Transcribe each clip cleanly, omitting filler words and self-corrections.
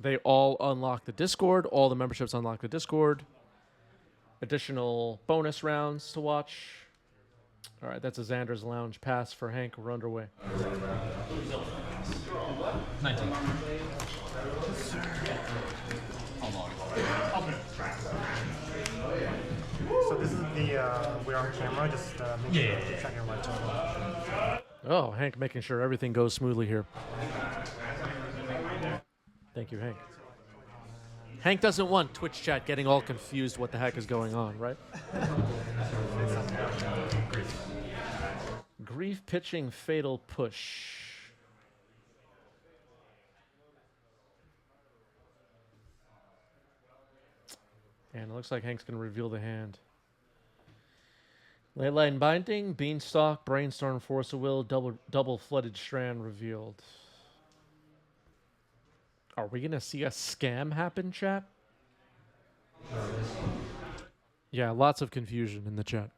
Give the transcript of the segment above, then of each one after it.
They all unlock the Discord. All the memberships unlock the Discord. Additional bonus rounds to watch. All right, that's a Xander's Lounge pass for Hank. We're underway. 19. So this is the we're on camera. Just make sure to check your lights on. Oh, Hank making sure everything goes smoothly here. Thank you, Hank. Hank doesn't want Twitch chat getting all confused what the heck is going on, right? Grief pitching fatal push. And it looks like Hank's going to reveal the hand. Leyline Binding, Beanstalk, Brainstorm, Force of Will, double Flooded Strand revealed. Are we going to see a scam happen, chat? Yeah, lots of confusion in the chat.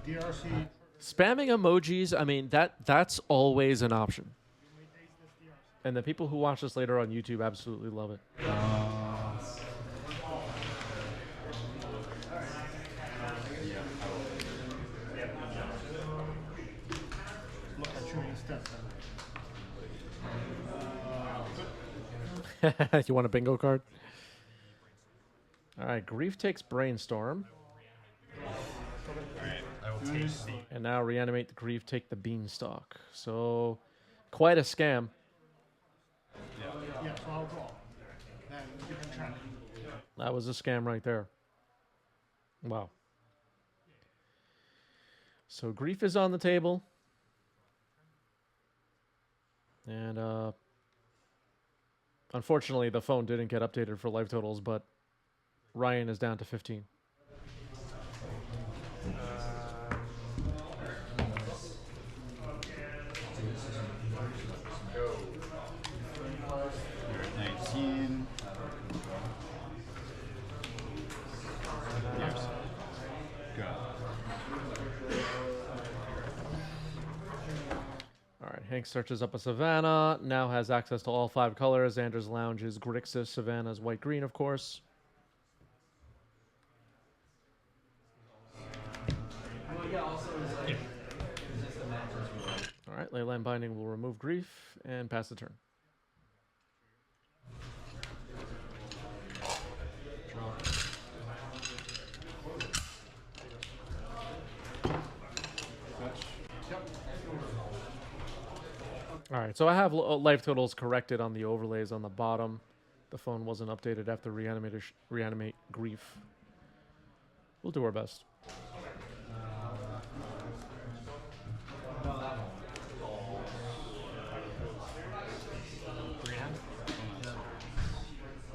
DRC. Spamming emojis, I mean, that's always an option. And the people who watch this later on YouTube absolutely love it. Look at you instead. You want a bingo card? All right, Grief takes Brainstorm. I will take the. And now Reanimate the Grief, take the Beanstalk. So, quite a scam. Yeah, so I'll draw. Then you can check. That was a scam right there. Wow. So Grief is on the table. And unfortunately, the phone didn't get updated for life totals, but Ryan is down to 15. You're at 19. Yes. Go. All right, Hank searches up a Savannah, now has access to all 5 colors. Xander's Lounge is Grixis, Savannah's white-green, of course. All right, Leyline Binding will remove Grief and pass the turn. All right, so I have life totals corrected on the overlays on the bottom. The phone wasn't updated after reanimate Grief. We'll do our best.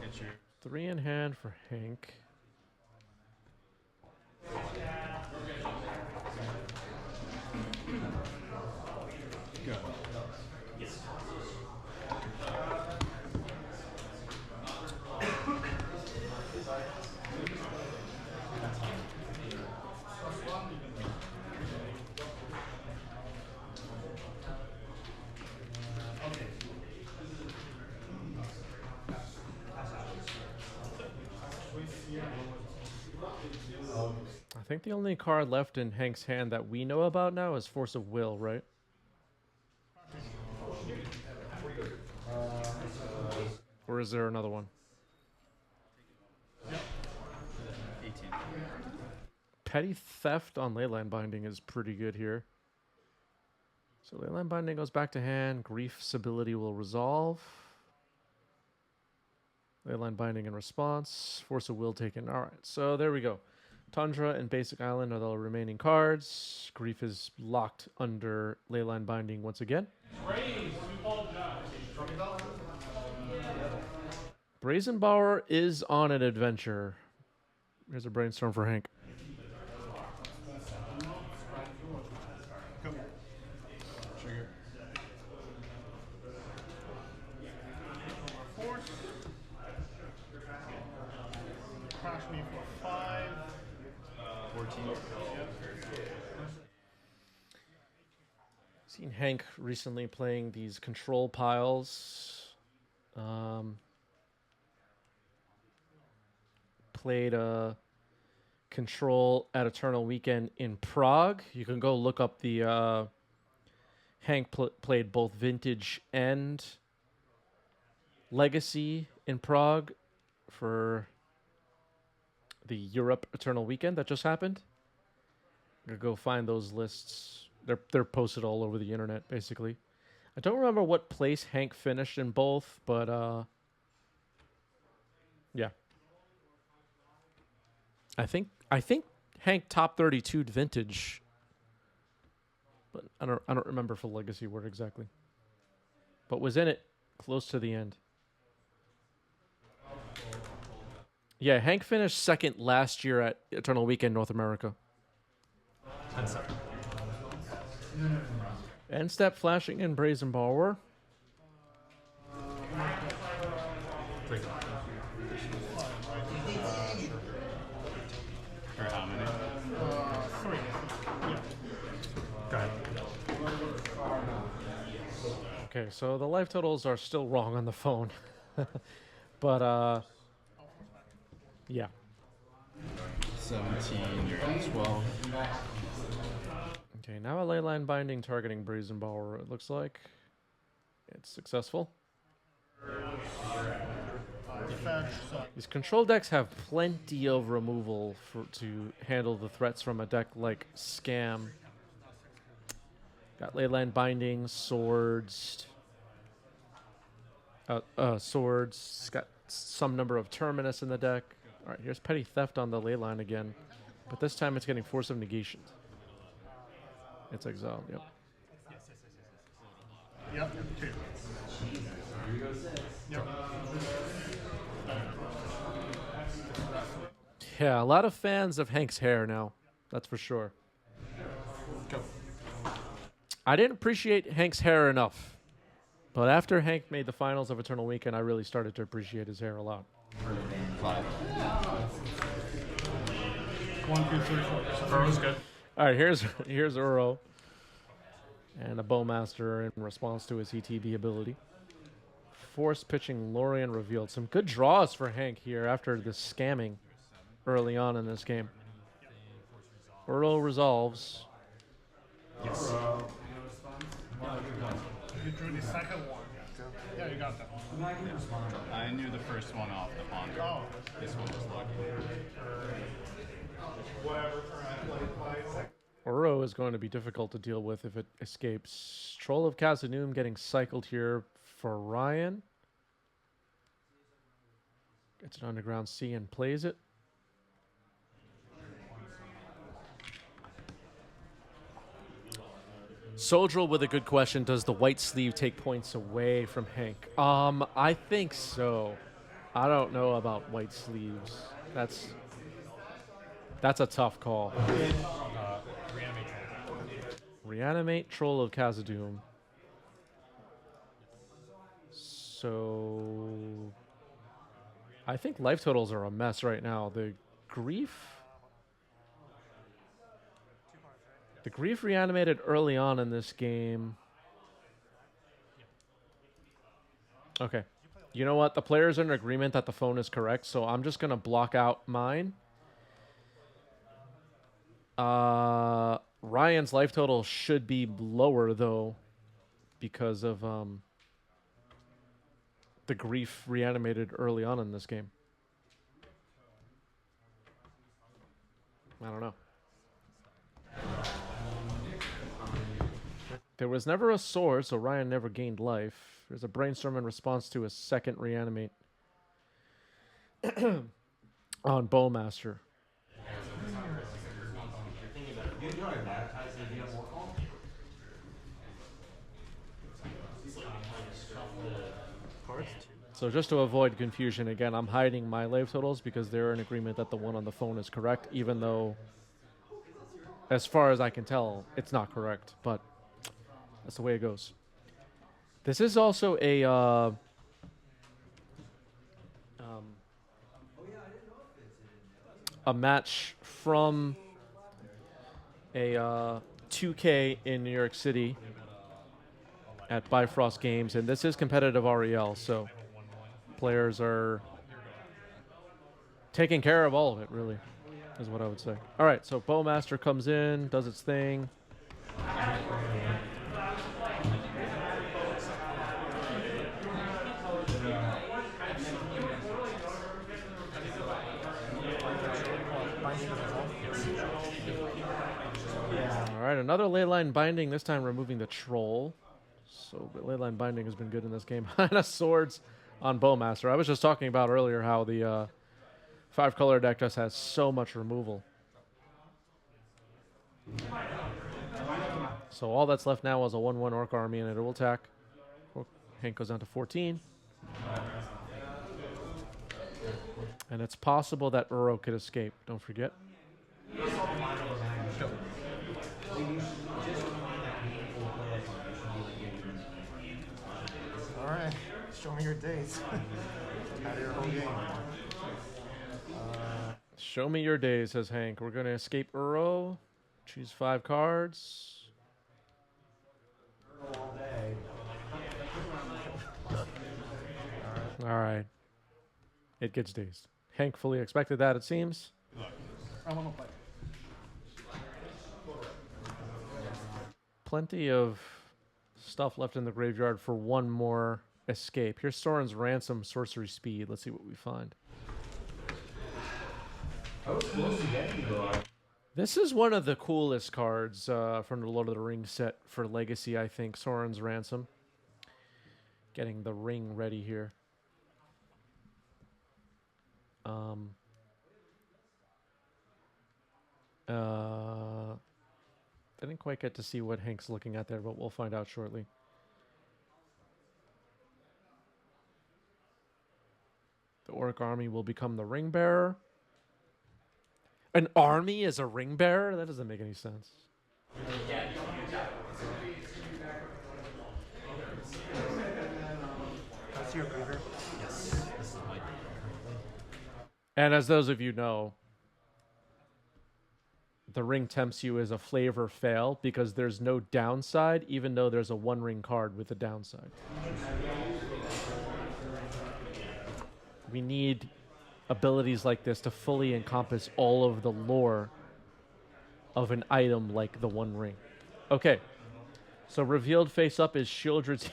Get your 3 in hand for Hank. go. I think the only card left in Hank's hand that we know about now is Force of Will, right? Or is there another one? 18. Petty Theft on Leyline Binding is pretty good here. So Leyline Binding goes back to hand. Grief's ability will resolve. Leyline Binding in response. Force of Will taken. All right, so there we go. Tundra and Basic Island are the remaining cards. Grief is locked under Leyline Binding once again. Brazenbauer is on an adventure. Here's a brainstorm for Hank. Trigger. Force. Crash me for 5. 14. Seen Hank recently playing these control piles. Played a control at Eternal Weekend in Prague. You can go look up the Hank played both Vintage and Legacy in Prague for the Europe Eternal Weekend that just happened. You go find those lists. They're posted all over the internet, basically. I don't remember what place Hank finished in both, but yeah. I think Hank top 32'd Vintage, but I don't remember for Legacy where exactly. But was in it close to the end. Yeah, Hank finished second last year at Eternal Weekend North America. End step flashing in Brazen Borrower. Or how many? 3. Yeah. Go ahead. Okay, so the life totals are still wrong on the phone. But yeah. 17, you're at 12. Okay, now a leyline binding targeting Brazen Borrower, it looks like. It's successful. These control decks have plenty of removal to handle the threats from a deck like Scam. Got leyline binding, swords. Swords. It's got some number of Terminus in the deck. All right, here's Petty Theft on the leyline again. But this time it's getting Force of Negation. It's exiled, yep. Yep. 2. Yep. Yeah, a lot of fans of Hank's hair now. That's for sure. Go. I didn't appreciate Hank's hair enough. But after Hank made the finals of Eternal Weekend, I really started to appreciate his hair a lot. 5. 1, 2, 3, 4. Burrow's good. All right, here's Uro. And a Bowmaster in response to his ETB ability. Force pitching Lorien revealed. Some good draws for Hank here after the scamming early on in this game. Uro resolves. Yes. You drew the second one. Yeah, you got that one. I knew the first one off the pond. Oh. This one was lucky. Uro is going to be difficult to deal with if it escapes. Troll of Khazad-dûm getting cycled here for Ryan. Gets an Underground Sea and plays it. Sodrel with a good question. Does the white sleeve take points away from Hank? I think so. I don't know about white sleeves. That's a tough call. Reanimate Troll of Khazad-dûm. So I think life totals are a mess right now. The Grief reanimated early on in this game. Okay. You know what? The players are in agreement that the phone is correct, so I'm just going to block out mine. Ryan's life total should be lower, though, because of the Grief reanimated early on in this game. I don't know. There was never a sword, so Ryan never gained life. There's a brainstorm in response to a second reanimate on Bowmaster. So just to avoid confusion, again, I'm hiding my life totals because they're in agreement that the one on the phone is correct, even though, as far as I can tell, it's not correct. But that's the way it goes. This is also a match from a 2K in New York City at Bifrost Games, and this is competitive REL, so players are taking care of all of it, really, is what I would say. All right, so Bowmaster comes in, does its thing. All right, another leyline binding, this time removing the troll. So the leyline binding has been good in this game. Hina swords on Bowmaster. I was just talking about earlier how the 5-color deck just has so much removal. So all that's left now is a 1/1 Orc army, and it will attack. Hank goes down to 14. And it's possible that Uro could escape. Don't forget. Alright, show me your days. Out of your whole game. Show me your days, says Hank. We're going to escape Uro. Choose 5 cards. All right. It gets dazed. Hank fully expected that, it seems. Plenty of stuff left in the graveyard for one more escape. Here's Soren's Ransom, Sorcery Speed. Let's see what we find. This is one of the coolest cards from the Lord of the Rings set for Legacy, I think. Soren's Ransom. Getting the ring ready here. Didn't quite get to see what Hank's looking at there, but we'll find out shortly. The Orc army will become the ring bearer. An army is a ring bearer? That doesn't make any sense. That's your graveyard? Yes, this is my. And as those of you know, the ring tempts you as a flavor fail because there's no downside, even though there's a 1-ring card with a downside. We need abilities like this to fully encompass all of the lore of an item like the 1 ring. Okay, so revealed face up is Shieldred's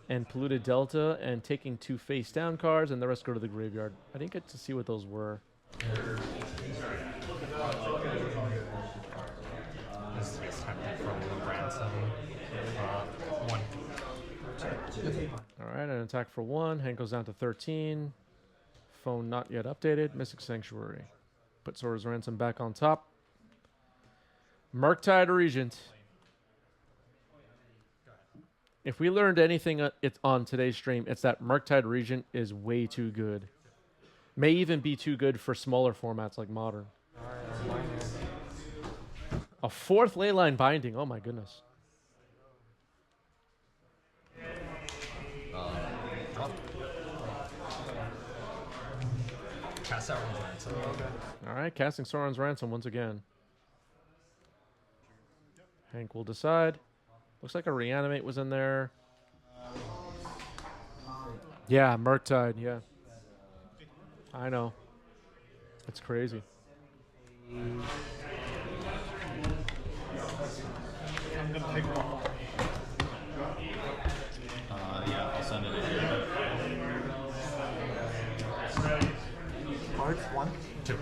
and Polluted Delta, and taking 2 face down cards, and the rest go to the graveyard. I didn't get to see what those were. This is tempted from the ransom. 1. All right, an attack for 1. Hank goes down to 13. Phone not yet updated. Mystic Sanctuary. Put Sora's Ransom back on top. Murktide Regent. If we learned anything on today's stream, it's that Murktide Regent is way too good. May even be too good for smaller formats like Modern. A 4th leyline binding. Oh my goodness. Cast out ransom. All right, casting Soren's Ransom once again. Hank will decide. Looks like a Reanimate was in there. Yeah, Murktide, yeah. I know. It's crazy. I'm gonna pick one. Yeah, I'll send it in. Cards, 1, 2.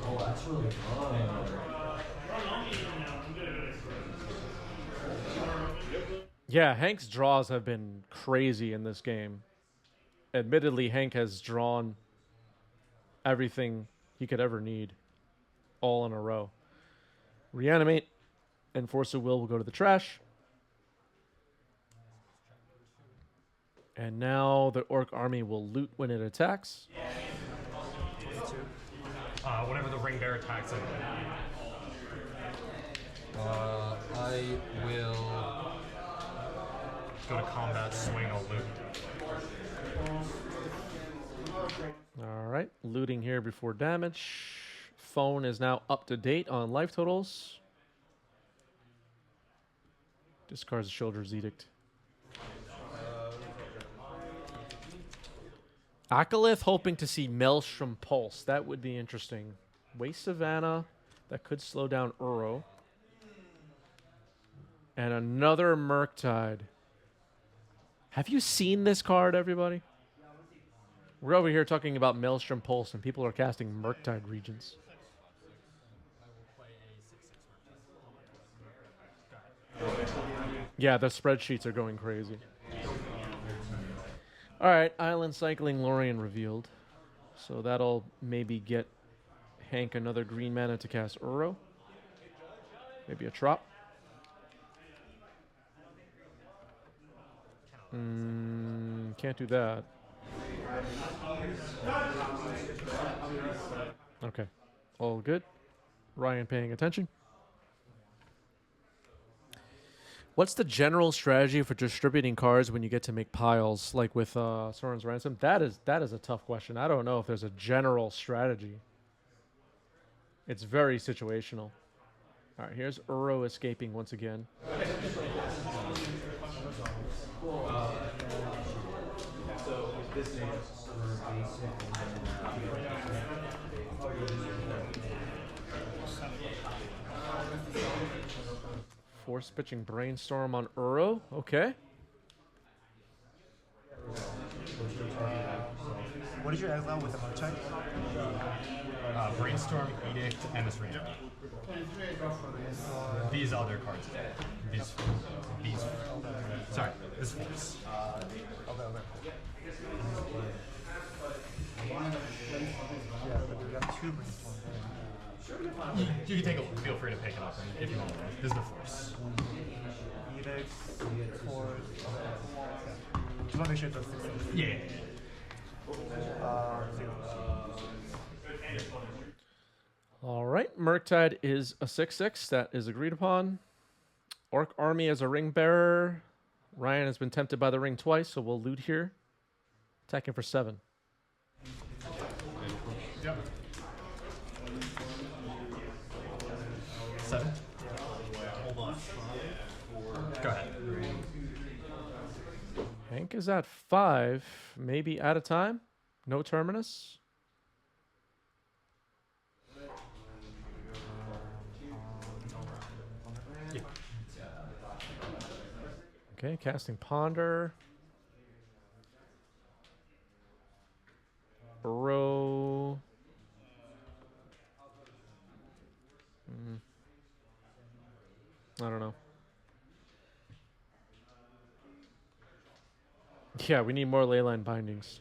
Oh, that's really good. Yeah, Hank's draws have been crazy in this game. Admittedly, Hank has drawn everything he could ever need all in a row. Reanimate and Force of Will go to the trash. And now the Orc army will loot when it attacks. Whenever the ring bear attacks it. I will go to combat, swing, I'll loot. All right, looting here before damage. Phone is now up to date on life totals. Discards the Shoulder's Edict. Akalith hoping to see Maelstrom Pulse. That would be interesting. Waste Savannah. That could slow down Uro. And another Murktide. Have you seen this card, everybody? We're over here talking about Maelstrom Pulse, and people are casting Murktide Regions. Yeah, the spreadsheets are going crazy. All right, Island Cycling Lorien revealed. So that'll maybe get Hank another green mana to cast Uro. Maybe a Trop. Can't do that. Okay. All good. Ryan paying attention. What's the general strategy for distributing cards when you get to make piles, like with Soren's Ransom? That is a tough question. I don't know if there's a general strategy. It's very situational. All right, here's Uro escaping once again. Force pitching Brainstorm on Uro. Okay. What did you exile with the Murktide? Brainstorm, Edict, and this ring. These other cards. These. Sorry, this force. Yeah, but we got 2 Brainstorm. You can take a look. Feel free to pick it up if you want. This is the force. Edict, Force. Just want to make sure it does 6. Yeah. 0. All right, Murktide is a 6/6. That is agreed upon. Orc Army as a ring bearer. Ryan has been tempted by the ring twice, so we'll loot here. Attacking for 7. Yep. 7. Hold on. Go ahead. Hank is at 5, maybe at a time. No terminus. Yeah. Okay, casting Ponder. Burrow. I don't know. Yeah, we need more leyline bindings.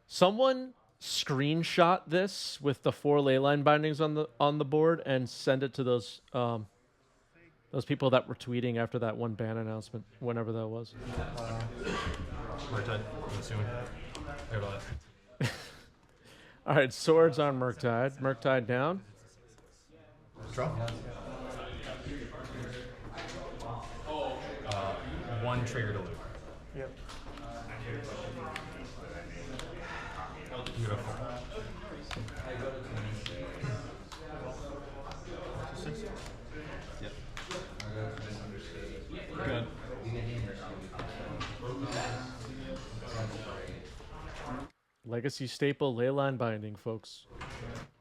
Someone screenshot this with the 4 leyline bindings on the board and send it to those people that were tweeting after that one ban announcement, whenever that was. Murktide, I'm assuming. Here, go ahead. All right, swords on Murktide. Murktide down. Draw. 1 trigger to loot. Yep. Beautiful. Yep. Good. Legacy staple leyline binding, folks.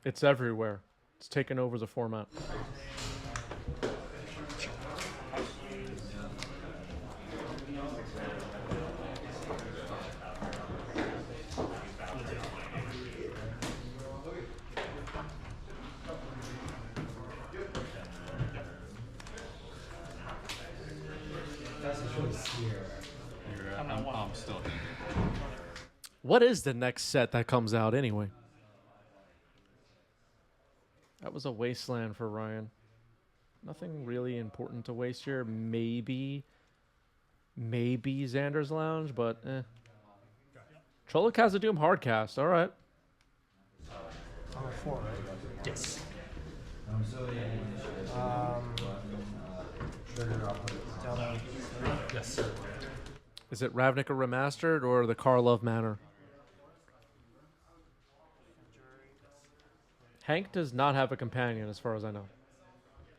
It's everywhere. It's taken over the format. I'm still here. What is the next set that comes out anyway? That was a wasteland for Ryan. Nothing really important to waste here. Maybe Xander's Lounge, but eh. Trollic has a Doom hardcast. All right. 4, right? Yes. Down Yes, sir. Is it Ravnica Remastered or the Karlov Manor? Hank does not have a companion, as far as I know.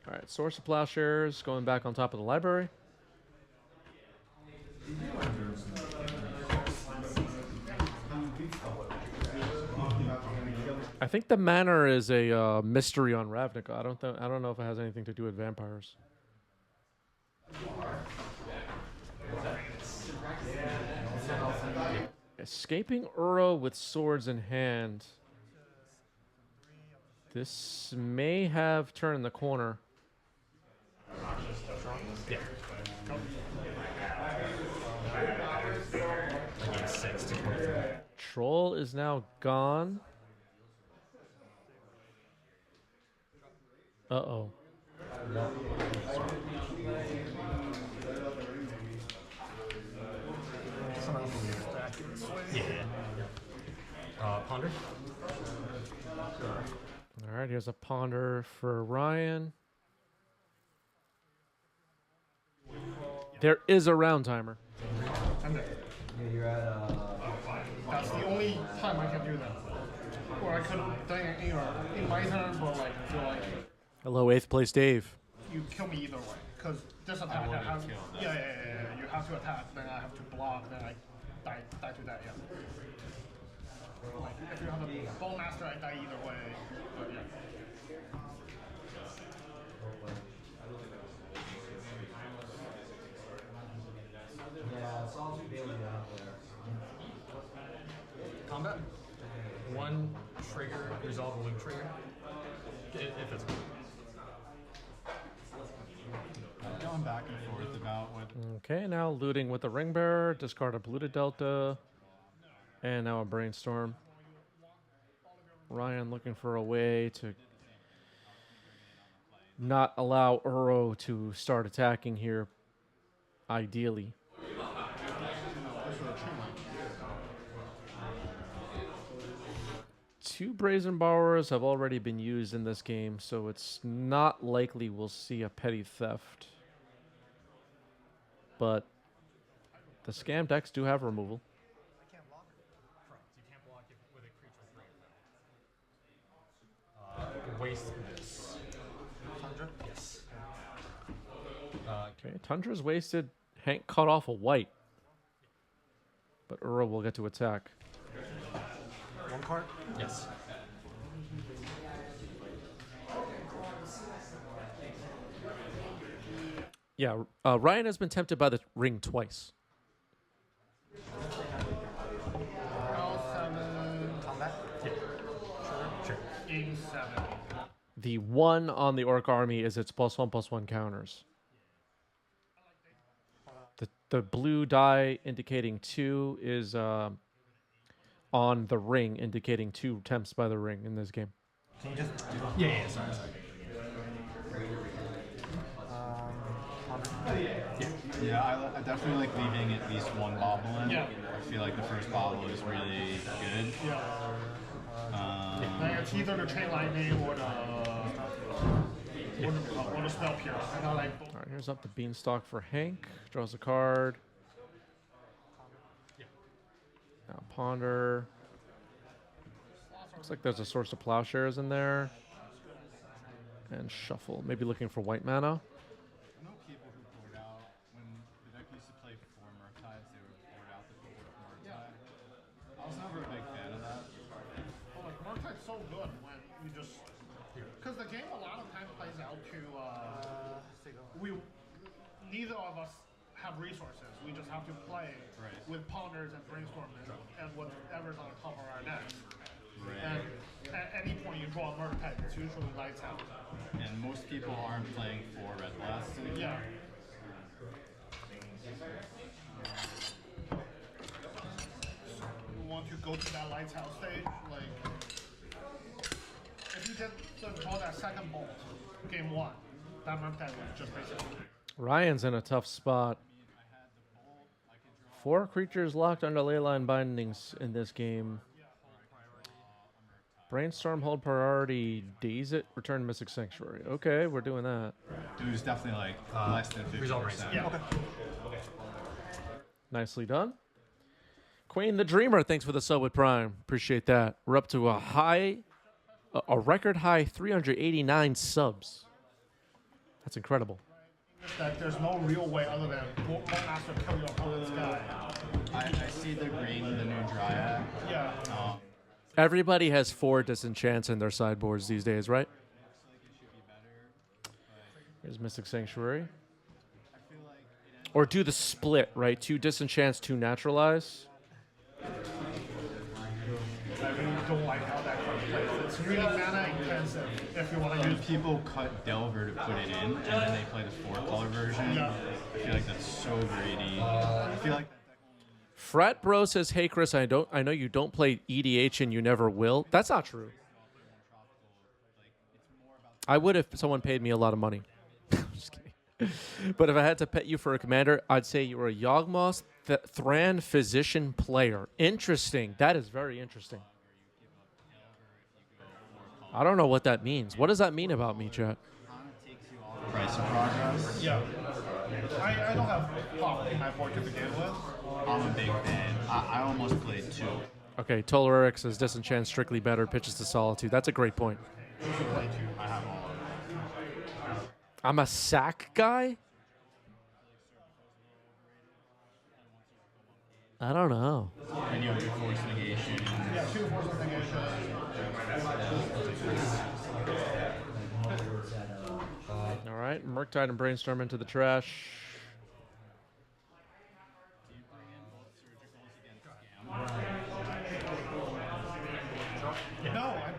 All right, Source of Plowshares going back on top of the library. I think the manor is a mystery on Ravnica. I don't know if it has anything to do with vampires. Escaping Uro with swords in hand. This may have turned the corner. Yeah. I gave 6 to 23. Troll is now gone. Uh-oh. Yeah. Ponder. All right, here's a ponder for Ryan. There is a round timer. I'm there. You're at That's the only time I can do that. Or I could have done it in my turn, but like I feel like Hello, 8th place Dave. you kill me either way. Because this attack I have, yeah. You have to attack, then I have to block, then I die to that, yeah. Like if you have a Bowmaster, I die either way. But yeah. yeah, it's all too daily out there. Combat. 1 trigger, resolve a loop trigger. If it's Going back and forth about what Okay, now looting with the ring bearer, discard a polluted delta, and now a brainstorm. Ryan looking for a way to not allow Uro to start attacking here, ideally. Two Brazen Borrowers have already been used in this game, so it's not likely we'll see a petty theft. But the scam decks do have removal. you can't block it with a creature with waste this. Tundra? Yes. Okay, Tundra's wasted. Hank cut off a white. But Uro will get to attack. 1 card. Yes. Yeah, Ryan has been tempted by the ring twice. Combat. Sure. Game 7. The 1 on the Orc army is its +1/+1 counters. The blue die indicating 2 is on the ring, indicating 2 attempts by the ring in this game. Can you just do Yeah, sorry. Yeah, I definitely like leaving at least 1 bobble in. Yeah. I feel like the first bobble is really good. Like it's either the chain lightning or the spell pierce. I got like both. All right, here's up the Beanstalk for Hank. Draws a card. Now ponder. Looks like there's a Source of Plowshares in there. And shuffle. Maybe looking for white mana. I know people who poured out when the deck used to play 4 Murktide, they would pour out the 4th Murktide. I was never a big fan of that. Oh, like Murktide so good when you just because the game a lot of times plays out to we neither of us have resources. We just have to play with ponders and brainstormers and whatever's on the top of our decks. And at any point you draw a Murktide, it's usually lights out. And most people aren't playing 4 red blasts. Yeah. You want to go to that lights out stage, like if you did draw that second bolt, game 1, that Murktide was just basically. Ryan's in a tough spot. 4 creatures locked under leyline bindings in this game. Brainstorm, hold priority, daze it, return Mystic Sanctuary. Okay, we're doing that. It was definitely like less than 50%. Resolve Brainstorm. Yeah. Okay. Nicely done. Queen the Dreamer, thanks for the sub with Prime. Appreciate that. We're up to a record high 389 subs. That's incredible. That there's no real way other than Master kill your opponent's guy. I see the green, the new Dryad. Yeah. Everybody has 4 disenchants in their sideboards these days, right? Here's Mystic Sanctuary. Or do the split, right? 2 disenchants, 2 naturalize. I really don't like how that card plays. It's really mana intensive if you want to use. People cut Delver to put it in, and then they play the 4-color version. Yeah. I feel like that's so greedy. I feel like Frat Bro says, "Hey Chris, I know you don't play EDH and you never will." That's not true. I would if someone paid me a lot of money. Just kidding. But if I had to pet you for a commander, I'd say you were a Yawgmoth Thran Physician player. Interesting. That is very interesting. I don't know what that means. What does that mean about me, chat? price of progress. Yeah. I don't have pop in my board to begin with. I'm a big fan. I almost played 2. Okay, Toleric says Disenchant strictly better, pitches to Solitude. That's a great point. I have all of them. I'm a sack guy? I don't know. And you have your force negation. Yeah, 2 force of negation. All right, Murktide and Brainstorm into the trash. No, I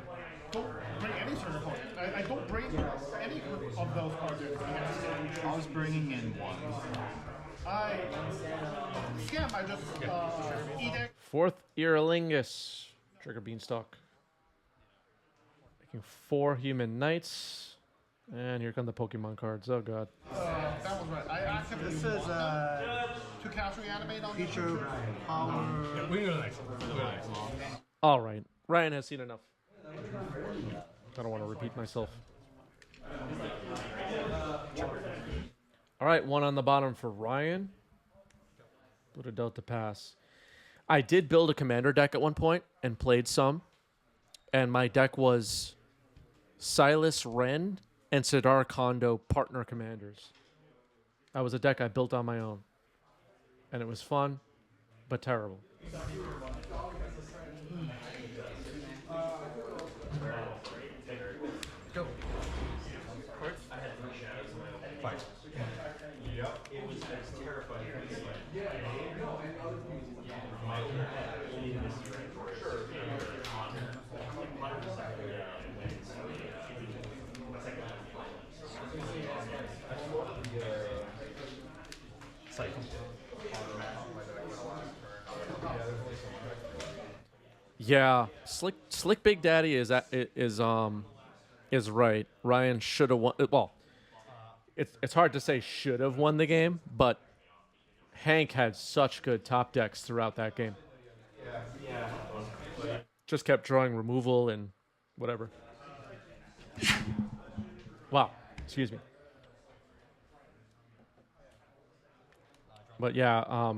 don't bring any surgical. I don't bring any of those cards in. I was bringing in 1. I scam. I just edict. Fourth Earlingus. Trigger Beanstalk. Making 4 Human Knights. And here come the Pokemon cards. Oh, God. That was right. I actively This is to cast reanimate on feature power. Yeah, we can go to the next one. We'll go to the next one. All right. Ryan has seen enough. I don't want to repeat myself. All right, 1 on the bottom for Ryan. Buddha Delta Pass. I did build a commander deck at one point and played some. And my deck was Silas Wren and Sidar Kondo partner commanders. That was a deck I built on my own. And it was fun, but terrible. Go. Fight. Cycle. Yeah, Slick Big Daddy is right. Ryan should have won. Well, it's hard to say should have won the game, but Hank had such good top decks throughout that game. Just kept drawing removal and whatever. Wow, excuse me. But yeah,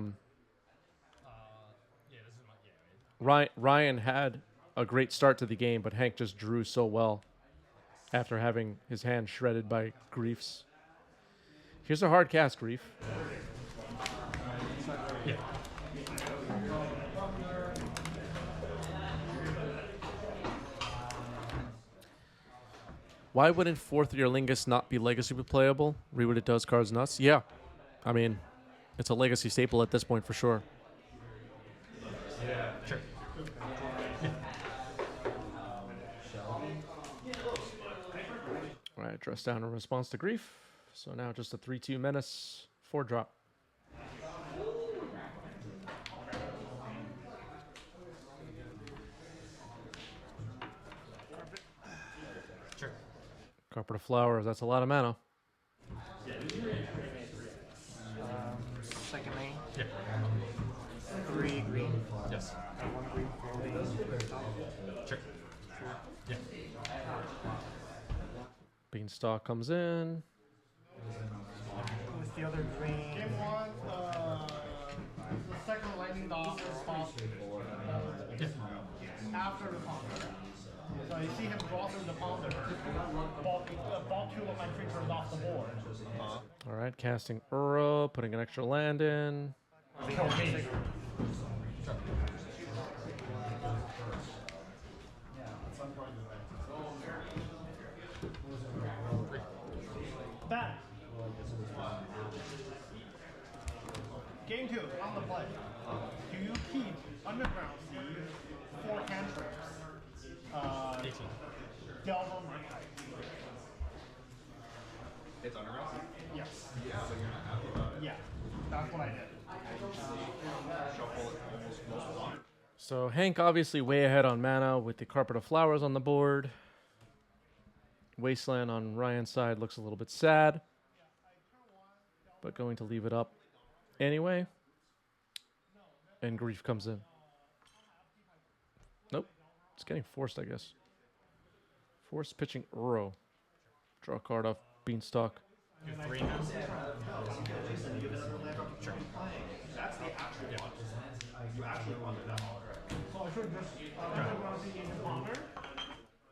Ryan had a great start to the game, but Hank just drew so well after having his hand shredded by Griefs. Here's a hard cast, Grief. Yeah. Why wouldn't Fourth Year Lingus not be legacy playable? Read what it does, cards nuts. Yeah, I mean, it's a legacy staple at this point for sure. Sure. All right, dress down in response to Grief. So now just a 3/2 menace, 4-drop. Sure. Carpet of Flowers, that's a lot of mana. Second main. Yeah. 3 green. Yes. 1 green floating. Sure. Beanstalk comes in. With the other green. Game 1, the second lightning dot spot after the ponder. So you see him draw through the ponder. Ball 2 of my creatures off the board. All right, casting Uro, putting an extra land in. Kill me. Bad. Game 2, on the play. Do you keep Underground Sea, 4 cantrips, 18. Delver Markite? It's underground. Yes. Yeah. So you're not happy about it. Yeah, that's what I did. Shuffle it almost most of the time. So Hank obviously way ahead on mana with the Carpet of Flowers on the board. Wasteland on Ryan's side looks a little bit sad, but going to leave it up anyway. And Grief comes in. Nope. It's getting forced, I guess. Forced pitching Uro. Draw a card off Beanstalk. Do 3 now. That's the actual one. You actually wanted that already. So I should just Underground Sea in the ponder.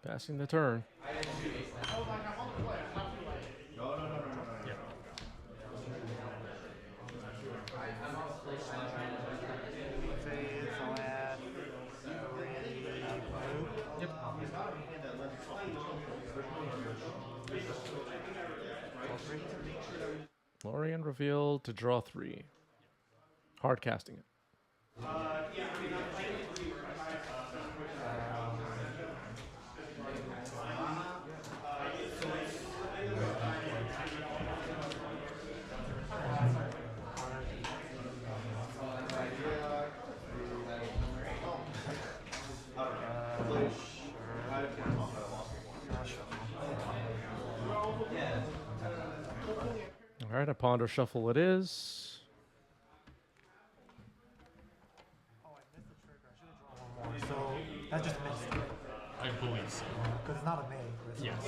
Passing the turn. I was like, I'm on the play. I have to like. No. Yeah. Phase, I'll add 3 blue. Yep. Lorien revealed to draw 3. Hard casting it. All right, a ponder shuffle it is. Oh, I missed the trigger. I should have drawn one more. So that just missed. I believe so. Because it's not a May. Chris. Yes.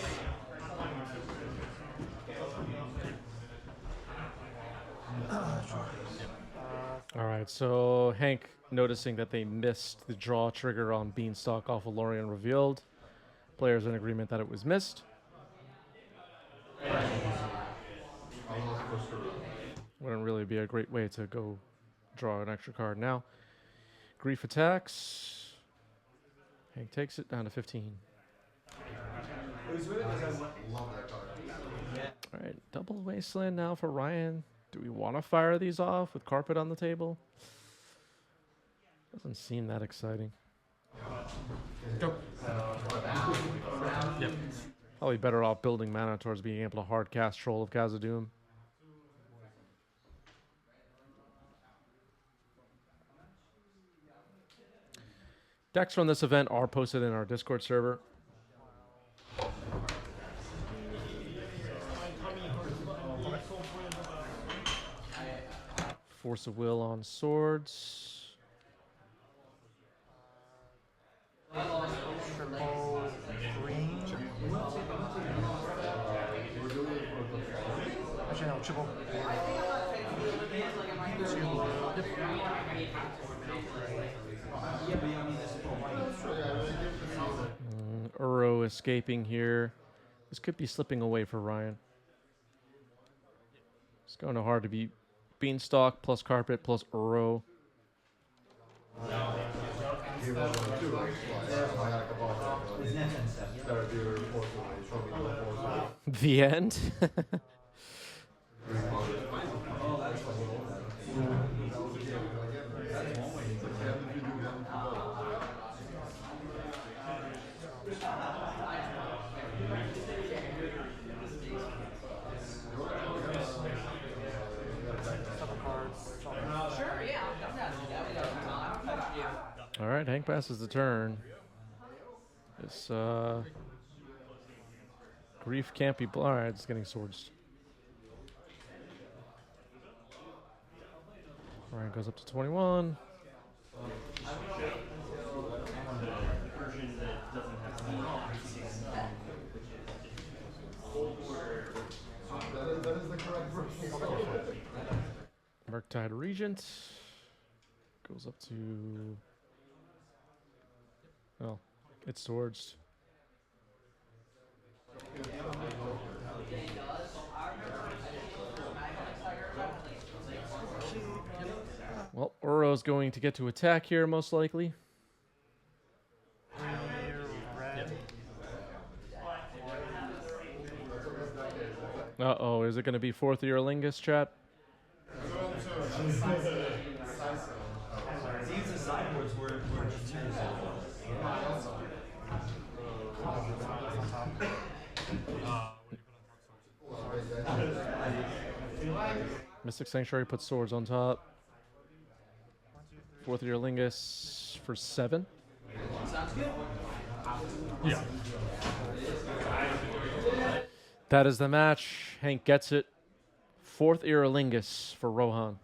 All right, so Hank noticing that they missed the draw trigger on Beanstalk off of Lorien revealed. Players in agreement that it was missed. Wouldn't really be a great way to go draw an extra card now. Grief attacks. Hank takes it down to 15. All right, double Wasteland now for Ryan. Do we want to fire these off with Carpet on the table? Doesn't seem that exciting. Go. Yep. Probably better off building mana towards being able to hard cast Troll of Khazad-dûm. Decks from this event are posted in our Discord server. Force of Will on swords. Triple green. Actually, no, triple. Uro escaping here. This could be slipping away for Ryan. It's going to hard to beat. Beanstalk plus Carpet plus Uro. The end? All right, Hank passes the turn. This Grief can't be. All right, it's getting swords. Ryan goes up to 21. Murktide Regent goes up to. Oh, it's swords. Well, Uro's going to get to attack here, most likely. Red. Uh-oh, is it going to be fourth year Lingus, chat? These are sideboards where it's Mystic Sanctuary puts swords on top. Fourth year Lingus for 7. Yeah. That is the match. Hank gets it. Fourth year Lingus for Rohan.